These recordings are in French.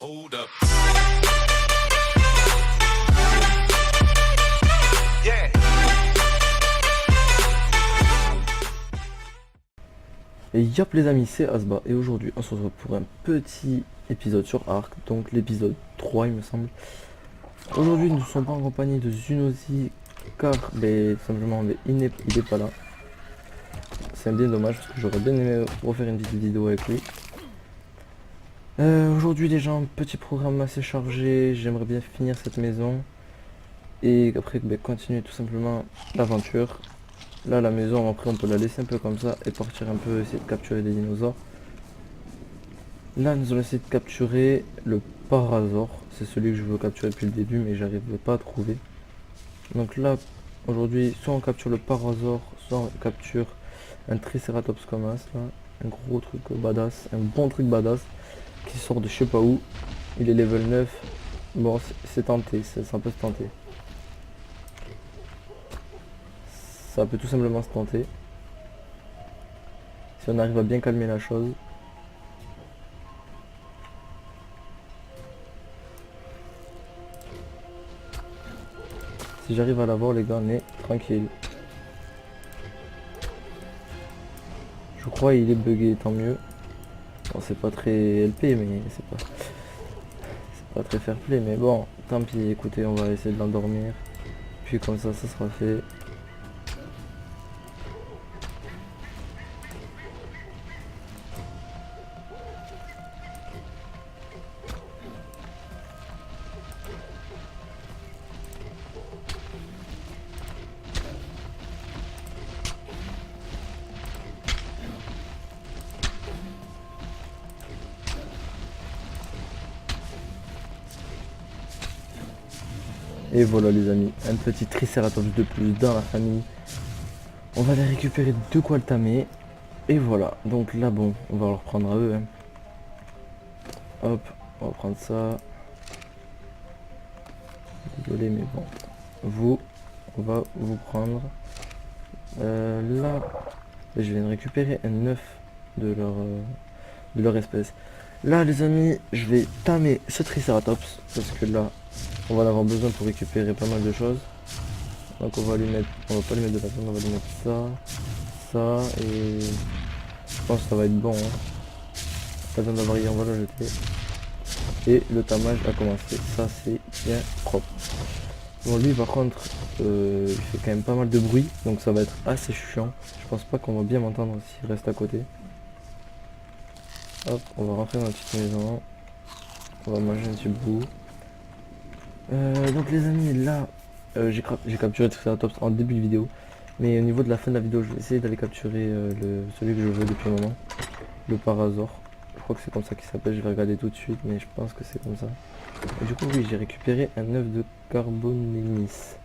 Hold up. Et yop les amis, c'est Asba et aujourd'hui on se retrouve pour un petit épisode sur Ark, donc l'épisode 3 il me semble. Aujourd'hui nous ne sommes pas en compagnie de Zunozi car simplement il n'est pas là. C'est bien dommage parce que j'aurais bien aimé refaire une petite vidéo avec lui. Aujourd'hui les gens, petit programme assez chargé, j'aimerais bien finir cette maison. Et après continuer tout simplement l'aventure. Là la maison après on peut la laisser un peu comme ça et partir un peu essayer de capturer des dinosaures. Là nous allons essayer de capturer le parasaure. C'est celui que je veux capturer depuis le début mais j'arrive pas à trouver. Donc là aujourd'hui soit on capture le parasaure, soit on capture un triceratops comme ça là. Un gros truc badass, un bon truc badass qui sort de je sais pas où. Il est level 9. Bon c'est tenté, ça peut se tenter. Ça peut tout simplement se tenter. Si on arrive à bien calmer la chose. Si j'arrive à l'avoir les gars, on est tranquille. Je crois il est bugué, tant mieux. Bon c'est pas très LP mais c'est pas très fair play mais bon, tant pis, écoutez, on va essayer de l'endormir. Puis comme ça sera fait. Et voilà les amis, un petit triceratops de plus dans la famille. On va les récupérer de quoi le tamer. Et voilà, donc là bon, on va leur prendre à eux. Hein. Hop, on va prendre ça. Désolé mais bon. Vous, on va vous prendre. Là, je viens de récupérer un œuf de leur espèce. Là les amis, je vais tamer ce triceratops. Parce que là, on va en avoir besoin pour récupérer pas mal de choses. Donc on va lui mettre, on va pas lui mettre de la viande, on va lui mettre ça et je pense que ça va être bon. Hein. Pas besoin d'avoir on va le jeter. Et le tamage a commencé, ça c'est bien propre. Bon lui par contre, il fait quand même pas mal de bruit, donc ça va être assez chiant. Je pense pas qu'on va bien m'entendre s'il reste à côté. Hop, on va rentrer dans la petite maison. On va manger un petit bout. Donc les amis, là j'ai capturé le Triceratops en début de vidéo, mais au niveau de la fin de la vidéo je vais essayer d'aller capturer celui que je veux depuis un moment, le parasaure. Je crois que c'est comme ça qu'il s'appelle, je vais regarder tout de suite mais je pense que c'est comme ça. Et du coup oui, j'ai récupéré un œuf de Carbonemys.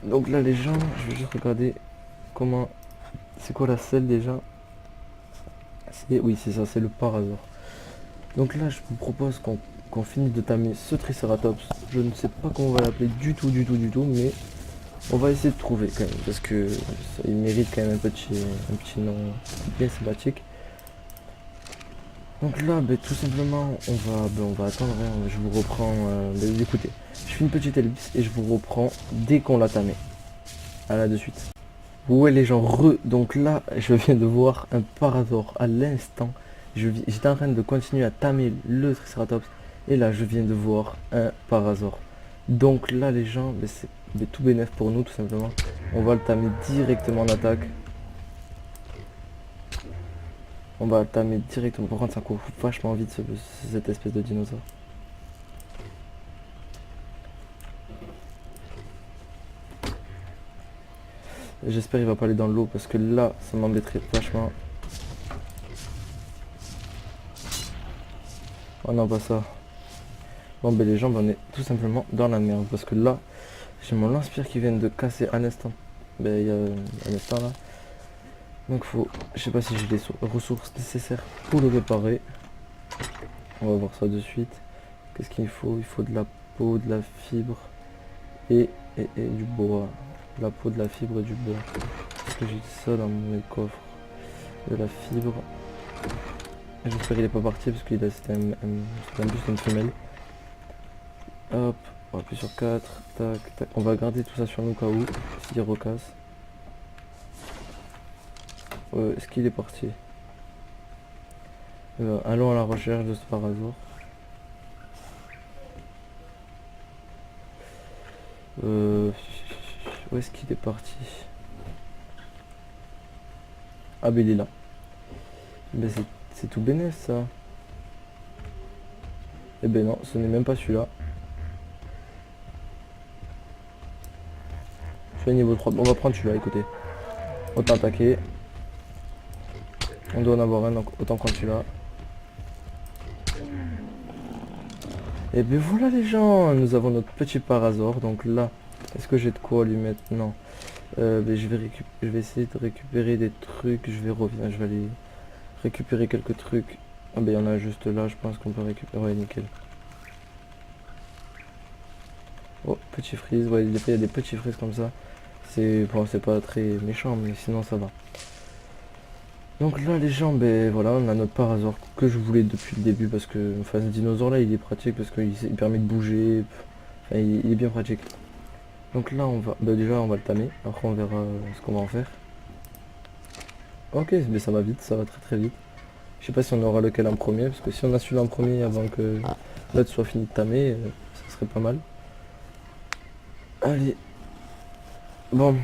Donc là les gens, je vais juste regarder comment, c'est quoi la selle déjà. Oui c'est ça, c'est le parasaure. Donc là je vous propose qu'on finisse de tamer ce Triceratops. Je ne sais pas comment on va l'appeler du tout, mais on va essayer de trouver quand même, parce que il mérite quand même un petit nom bien sympathique. Donc là, tout simplement, on va attendre, hein, je vous reprends, écoutez, je fais une petite ellipse et je vous reprends dès qu'on l'a tamé. À là de suite. Ouais les gens, donc là, je viens de voir un parasaure à l'instant. J'étais en train de continuer à tamer le Triceratops. Et là je viens de voir un parasaure. Donc là les gens, c'est tout bénef pour nous tout simplement. On va le tamer directement en attaque. On va le tamer directement. Par contre ça court vachement vite cette espèce de dinosaure. J'espère qu'il va pas aller dans l'eau parce que là ça m'embêterait vachement. Oh non pas ça. Bon les gens, on est tout simplement dans la merde parce que là j'ai mon lance-pierre qui vient de casser à l'instant. Il y a un instant là. Donc faut, je sais pas si j'ai les ressources nécessaires pour le réparer. On va voir ça de suite. Qu'est-ce qu'il faut? Il faut de la peau, de la fibre et du bois. De la peau, de la fibre et du bois. Est-ce que j'ai ça dans mes coffres? De la fibre. J'espère qu'il est pas parti parce qu'il a c'était un bus d'une femelle. Hop, on va appuyer sur 4, tac, tac. On va garder tout ça sur nous au cas où, s'il recasse. Est-ce qu'il est parti? Allons à la recherche de ce parasaure. Où est-ce qu'il est parti? Ah ben il est là. Ben c'est tout bénef ça. Eh ben non, ce n'est même pas celui-là. Je suis à niveau 3. On va prendre celui-là, écoutez. Autant attaquer. On doit en avoir un, donc autant prendre celui-là. Et ben voilà les gens, nous avons notre petit parasaure. Donc là, est-ce que j'ai de quoi lui mettre? Non. Ben, je vais essayer de récupérer des trucs. Je vais revenir, je vais aller récupérer quelques trucs. Ah ben il y en a juste là, je pense qu'on peut récupérer. Ouais, nickel. Oh, petit freeze. Ouais, il y a des petits freeze comme ça. C'est bon, c'est pas très méchant, mais sinon ça va. Donc là les gens, ben voilà, on a notre parasaure que je voulais depuis le début parce que enfin ce dinosaure là il est pratique parce qu'il permet de bouger, enfin il est bien pratique. Donc là on va, ben déjà on va le tamer, après on verra ce qu'on va en faire. Ok, mais ça va vite, ça va très très vite. Je sais pas si on aura lequel en premier, parce que si on a celui-là en premier avant que l'autre soit fini de tamer, ça serait pas mal. Allez, bon,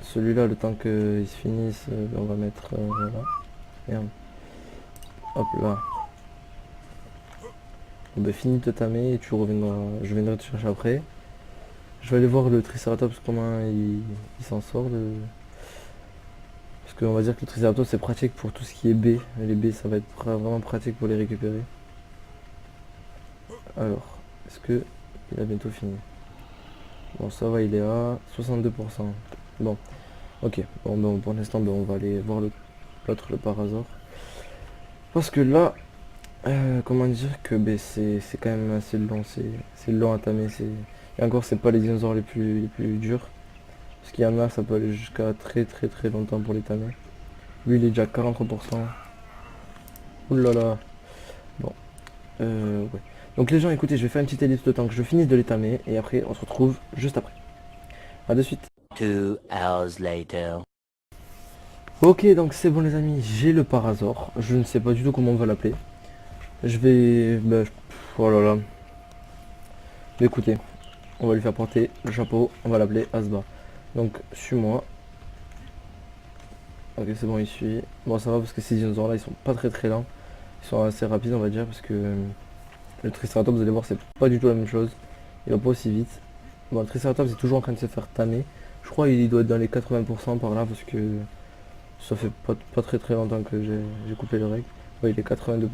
celui-là le temps qu'il se finisse, on va mettre, voilà. Merde. Hop là. Bon, bah, fini de tamer et tu reviendras. Je viendrai te chercher après. Je vais aller voir le Triceratops comment il s'en sort. Parce qu'on va dire que le Triceratops c'est pratique pour tout ce qui est baies. Les baies ça va être vraiment pratique pour les récupérer. Alors, est-ce que il a bientôt fini? Bon ça va, il est à 62%. Bon, ok. Bon, pour l'instant on va aller voir l'autre, le parasaure. Parce que là, comment dire que ben, c'est quand même assez long, c'est long à tamer. Et encore c'est pas les dinosaures les plus durs. Parce qu'il y en a, ça peut aller jusqu'à très très très longtemps pour les tamer. Lui il est déjà à 43%. Ouh là là. Bon. Ouais. Donc les gens écoutez, je vais faire une petite édite de temps que je finisse de les tamer et après on se retrouve juste après. A de suite. 2 hours later. Ok donc c'est bon les amis, j'ai le parasaure. Je ne sais pas du tout comment on va l'appeler. Je vais. Bah, oh là là. Mais écoutez, on va lui faire porter le chapeau, on va l'appeler Asba. Donc suis-moi. Ok c'est bon il suit. Bon ça va parce que ces dinosaures là ils sont pas très très lents. Ils sont assez rapides on va dire parce que le Triceratops vous allez voir c'est pas du tout la même chose. Il va pas aussi vite. Bon le Triceratops est toujours en train de se faire tamer. Je crois qu'il doit être dans les 80% par là parce que ça fait pas très très longtemps que j'ai coupé le règle. Ouais il est 82%.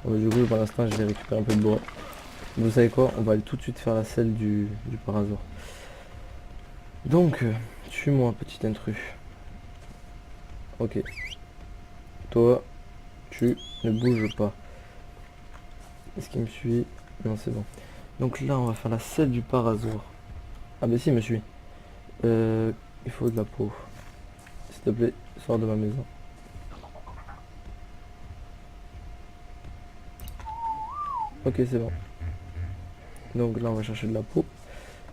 Bon, du coup pour l'instant je vais récupérer un peu de bois. Vous savez quoi, on va aller tout de suite faire la selle du parasaure. Donc, suis-moi petit intrus. Ok. Toi, tu ne bouges pas. Est-ce qu'il me suit? Non, c'est bon. Donc là, on va faire la selle du parasaure. Ah bah si, il me suit. Il faut de la peau. S'il te plaît, sors de ma maison. Ok, c'est bon. Donc là, on va chercher de la peau.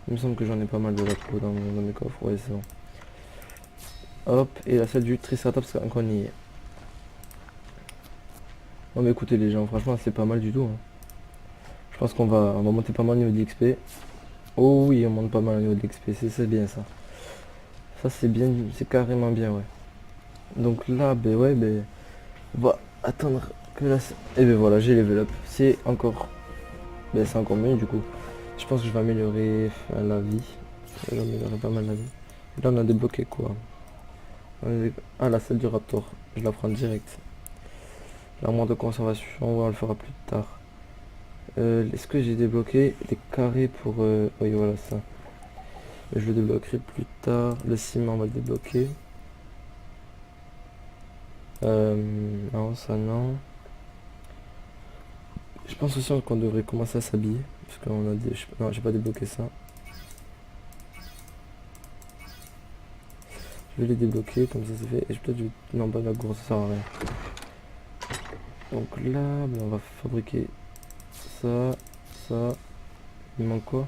Il me semble que j'en ai pas mal de la peau dans mes coffres. Ouais, c'est bon. Hop, et la selle du Triceratops, quand on y est. Non mais écoutez les gens, franchement c'est pas mal du tout. Hein. Je pense qu'on va monter pas mal au niveau de l'XP. Oh oui, on monte pas mal au niveau de l'XP, c'est bien ça. Ça c'est bien, c'est carrément bien ouais. Donc là, ben ouais, ben on va attendre que la... Et ben voilà, j'ai level up. C'est encore... Ben c'est encore mieux du coup. Je pense que je vais améliorer la vie. Je vais améliorer pas mal la vie. Là on a débloqué quoi? Ah la selle du raptor, je la prends direct. L'armoire de conservation, on le fera plus tard. Est-ce que j'ai débloqué les carrés pour... Oui voilà ça. Je le débloquerai plus tard. Le ciment on va le débloquer. Non ça non. Je pense aussi qu'on devrait commencer à s'habiller. Parce qu'on a des... Non j'ai pas débloqué ça. Je vais les débloquer comme ça c'est fait. Et je peut-être... Non pas la gourde ça sert à rien. Donc là, ben, on va fabriquer ça, ça. Il manque quoi?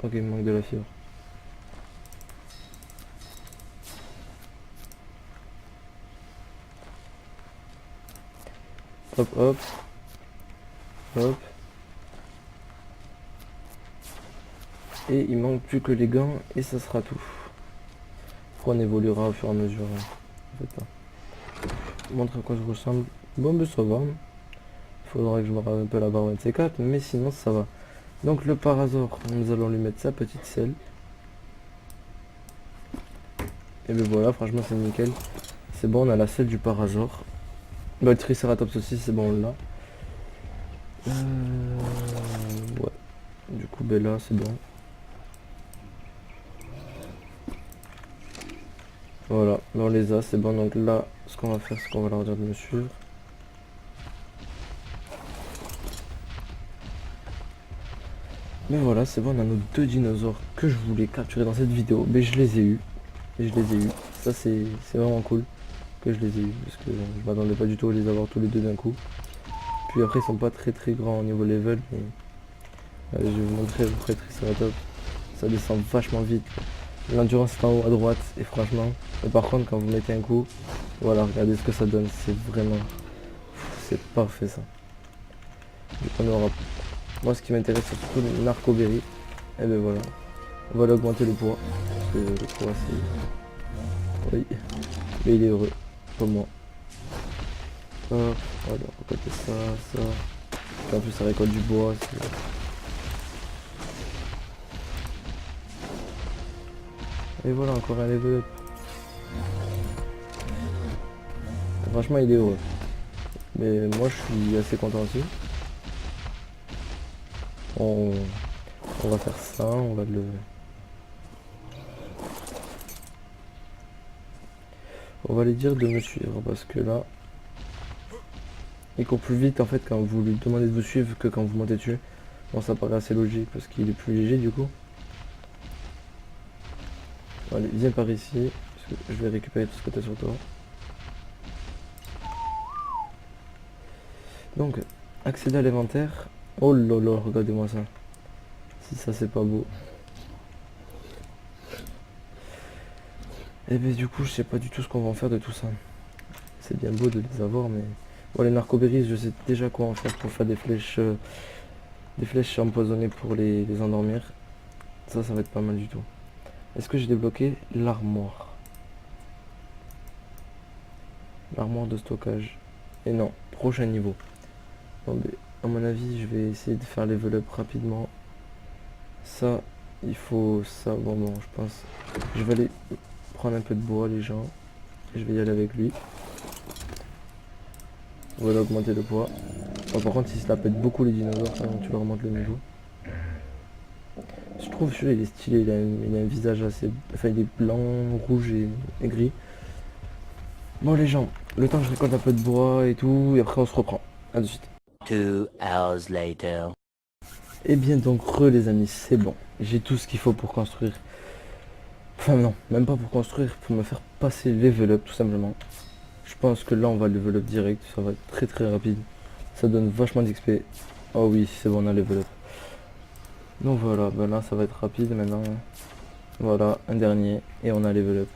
Ok, il manque de la fibre. Hop, hop, hop. Et il manque plus que les gants et ça sera tout. Après on évoluera au fur et à mesure. En fait, montre à quoi je ressemble. Bon, ben ça va. Il faudra que je me rappelle la barre de C4, mais sinon ça va. Donc le parasaur, nous allons lui mettre sa petite selle. Et ben voilà, franchement c'est nickel. C'est bon, on a la selle du parasaur. Bah, le triceratops aussi, c'est bon, on l'a. Ouais. Du coup, ben là, c'est bon. Voilà, là on les a, c'est bon. Donc là, ce qu'on va faire, c'est qu'on va leur dire de me suivre. Mais voilà, c'est bon, on a nos 2 dinosaures que je voulais capturer dans cette vidéo. Mais je les ai eus. Et je les ai eus. Ça, c'est vraiment cool que je les ai eus. Parce que je m'attendais pas du tout à les avoir tous les deux d'un coup. Puis après, ils sont pas très très grands au niveau level. Mais allez, je vais vous montrer après Triceratops. Ça descend vachement vite. L'endurance est en haut à droite. Et franchement, et par contre, quand vous mettez un coup, voilà, regardez ce que ça donne. C'est vraiment... C'est parfait ça. Du coup, on aura... Moi, ce qui m'intéresse, c'est surtout le narcoberry. Et ben voilà. On va lui augmenter le poids. Parce que le poids, c'est... Oui. Mais il est heureux. Comme moi. Hop. Voilà, on va côté ça, ça. Puis en plus, ça récolte du bois. Et voilà, encore un level up. Franchement, il est heureux. Mais moi, je suis assez content aussi. On va faire ça, on va le... On va lui dire de me suivre parce que là, il court plus vite en fait quand vous lui demandez de vous suivre que quand vous montez dessus. Bon, ça paraît assez logique parce qu'il est plus léger du coup. Allez, viens par ici, parce que je vais récupérer tout ce que tu as sur toi. Donc, accéder à l'inventaire. Oh là là, regardez-moi ça. Si ça c'est pas beau. Et bien du coup, je sais pas du tout ce qu'on va en faire de tout ça. C'est bien beau de les avoir, mais... Bon, les narcoberries, je sais déjà quoi en faire pour faire des flèches empoisonnées pour les endormir. Ça va être pas mal du tout. Est-ce que j'ai débloqué l'armoire? L'armoire de stockage. Et non, prochain niveau. Bon, ben, à mon avis, je vais essayer de faire level up rapidement. Ça, il faut ça. Bon, je pense. Je vais aller prendre un peu de bois, les gens. Je vais y aller avec lui. Voilà, augmenter le poids. Bon, par contre, si ça pète beaucoup les dinosaures, tu leur remontes le niveau. Je trouve celui-là il est stylé, il a un visage assez... Enfin, il est blanc, rouge et gris. Bon les gens, le temps que je récolte un peu de bois et tout, et après on se reprend. A de suite. 2 hours later. Et bien donc les amis, c'est bon. J'ai tout ce qu'il faut pour construire. Enfin non, même pas pour construire, pour me faire passer le level up tout simplement. Je pense que là on va level up direct, ça va être très très rapide. Ça donne vachement d'XP. Oh oui, c'est bon, on a level up. Donc voilà, ben là ça va être rapide maintenant. Voilà, un dernier, et on a level up.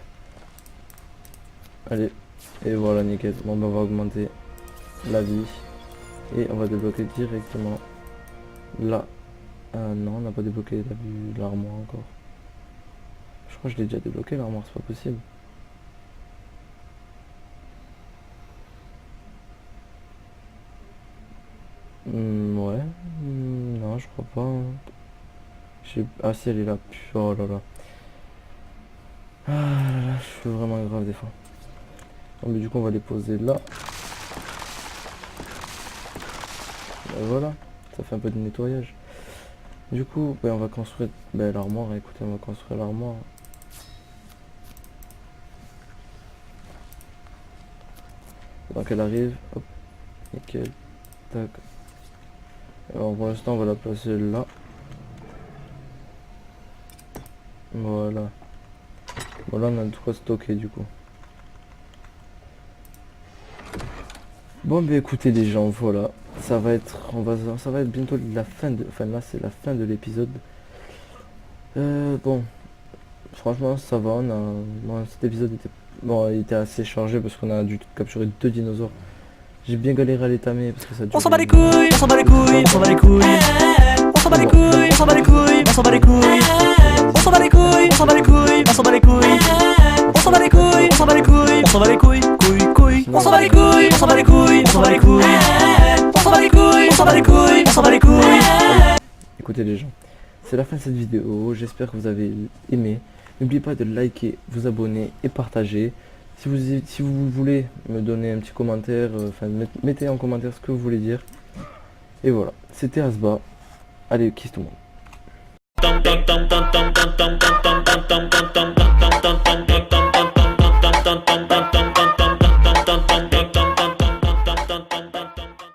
Allez, et voilà, nickel. Bon, ben on va augmenter la vie. Et on va débloquer directement là. Non, on n'a pas débloqué l'armoire encore. Je crois que je l'ai déjà débloqué l'armoire, c'est pas possible. Ouais. Non, je crois pas. Ah si, elle est là. Oh là là. Ah là là, je suis vraiment grave des fois. Bon, mais du coup, on va les poser là. Et voilà, ça fait un peu de nettoyage. Du coup, on va construire l'armoire. Écoutez, on va construire l'armoire. Donc elle arrive, hop, nickel, tac. Alors pour l'instant on va la placer là. Voilà. Bon là on a de quoi stocker du coup. Bon bah écoutez les gens, voilà. Ça va être, ça va être bientôt la fin de, enfin là c'est la fin de l'épisode. Bon, franchement ça va, bon, cet épisode était, bon, il était assez chargé parce qu'on a dû capturer 2 dinosaures. J'ai bien galéré à les tamer parce que ça dure. On s'en bat les couilles, on s'en bat les couilles, on s'en bat les couilles. On s'en bat les couilles, on s'en bat les couilles, on s'en bat les couilles. On s'en bat les couilles, on s'en bat les couilles, on s'en bat les couilles. On s'en bat les couilles, on s'en bat les couilles, on s'en bat les couilles, couilles. On s'en bat les couilles, on s'en bat les couilles, on s'en bat les couilles. On s'en bat les couilles, on s'en bat les couilles, on s'en bat les couilles. Écoutez les gens, c'est la fin de cette vidéo, j'espère que vous avez aimé. N'oubliez pas de liker, vous abonner et partager. Si vous voulez me donner un petit commentaire, enfin mettez en commentaire ce que vous voulez dire. Et voilà, c'était Asba. Allez, kiss tout le monde.